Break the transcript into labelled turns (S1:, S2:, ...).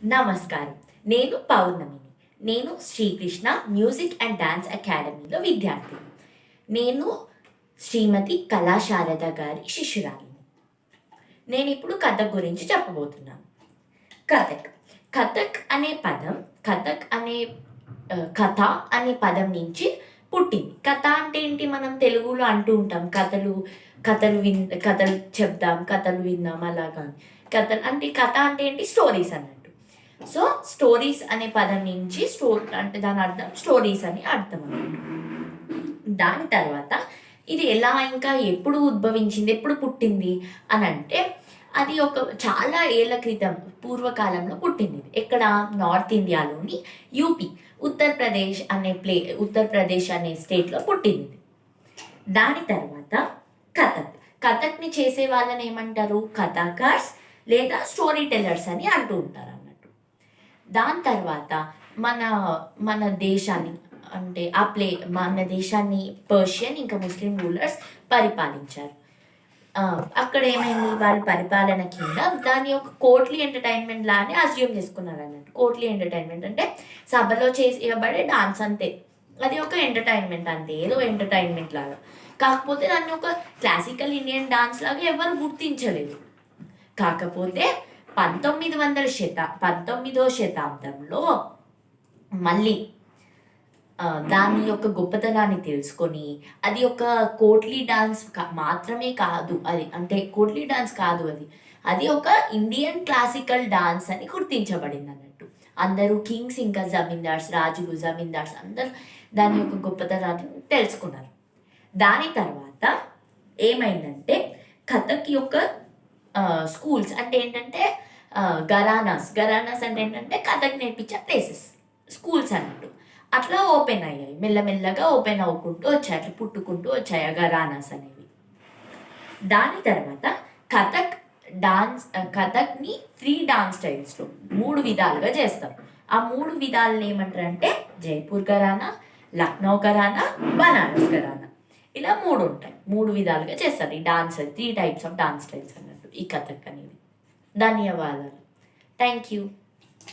S1: నమస్కారం. నేను పౌర్ణమిని. నేను శ్రీకృష్ణ మ్యూజిక్ అండ్ డాన్స్ అకాడమీలో విద్యార్థిని. నేను శ్రీమతి కళాశారద గారి శిష్యురాలిని. నేనిప్పుడు కథక్ గురించి చెప్పబోతున్నాను. కథక్. కథక్ అనే పదం కథ అనే పదం నుంచి పుట్టింది. కథ అంటే ఏంటి? మనం తెలుగులో అంటూ ఉంటాం కథలు చెప్దాం, కథలు విందాం అలాగా. కథ అంటే ఏంటి? స్టోరీస్ అన్నట్టు. సో స్టోరీస్ అనే పదం నుంచి అంటే దాని అర్థం స్టోరీస్ అని అర్థం అన్నమాట. దాని తర్వాత ఇది ఎలా ఇంకా ఎప్పుడు ఉద్భవించింది, ఎప్పుడు పుట్టింది అని అంటే అది ఒక చాలా ఏళ్ల క్రితం పూర్వకాలంలో పుట్టింది. ఎక్కడ? నార్త్ ఇండియాలోని యూపీ, ఉత్తరప్రదేశ్ అనే స్టేట్లో పుట్టింది. దాని తర్వాత కథక్ని చేసే వాళ్ళని ఏమంటారు? కథాకార్స్ లేదా స్టోరీ టెల్లర్స్ అని అంటూ ఉంటారు అన్నట్టు. దాని తర్వాత మన దేశాన్ని అంటే మన దేశాన్ని పర్షియన్ ఇంకా ముస్లిం రూలర్స్ పరిపాలించారు. అక్కడ ఏమైంది? వాళ్ళ పరిపాలన కింద దాని యొక్క కోర్ట్లీ ఎంటర్టైన్మెంట్ లానే అజ్యూమ్ చేసుకున్నారు అన్నట్టు. కోర్ట్లీ ఎంటర్టైన్మెంట్ అంటే సభలో చేయబడే డాన్స్ అంతే, అది ఒక ఎంటర్టైన్మెంట్ అంతే, ఏదో ఎంటర్టైన్మెంట్ లాగా. కాకపోతే దాన్ని ఒక క్లాసికల్ ఇండియన్ డాన్స్ లాగా ఎవరు గుర్తించలేదు. కాకపోతే 19వ శతాబ్దంలో మళ్ళీ దాని యొక్క గొప్పతనాన్ని తెలుసుకొని అది ఒక కోట్లీ డాన్స్ మాత్రమే కాదు, కోట్లీ డాన్స్ కాదు, అది ఒక ఇండియన్ క్లాసికల్ డాన్స్ అని గుర్తించబడింది అన్నట్టు. అందరూ కింగ్స్ ఇంకా రాజులు జమీందార్స్ అందరూ దాని యొక్క గొప్పతనాన్ని తెలుసుకున్నారు. దాని తర్వాత ఏమైందంటే కథక్ యొక్క స్కూల్స్ అంటే ఏంటంటే గరానాస్ అంటే ఏంటంటే కథక్ నేర్పించే ప్లేసెస్, స్కూల్స్ అన్నట్టు. అట్లా ఓపెన్ అయ్యాయి, మెల్లమెల్లగా ఓపెన్ అవ్వుకుంటూ వచ్చాయి, అట్లా పుట్టుకుంటూ వచ్చాయి ఆ గరానాస్ అనేవి. దాని తర్వాత కథక్ని 3 డాన్స్ స్టైల్స్లో 3 విధాలుగా చేస్తారు. ఆ 3 విధాలను ఏమంటారు అంటే జైపూర్ ఘరానా, లక్నో ఘరానా, బనారస్ ఘరానా, ఇలా 3 ఉంటాయి. 3 విధాలుగా చేస్తారు ఈ dance. 3 types of dance styles అన్నట్టు ఈ కథక్ అనేది. ధన్యవాదాలు. Thank you.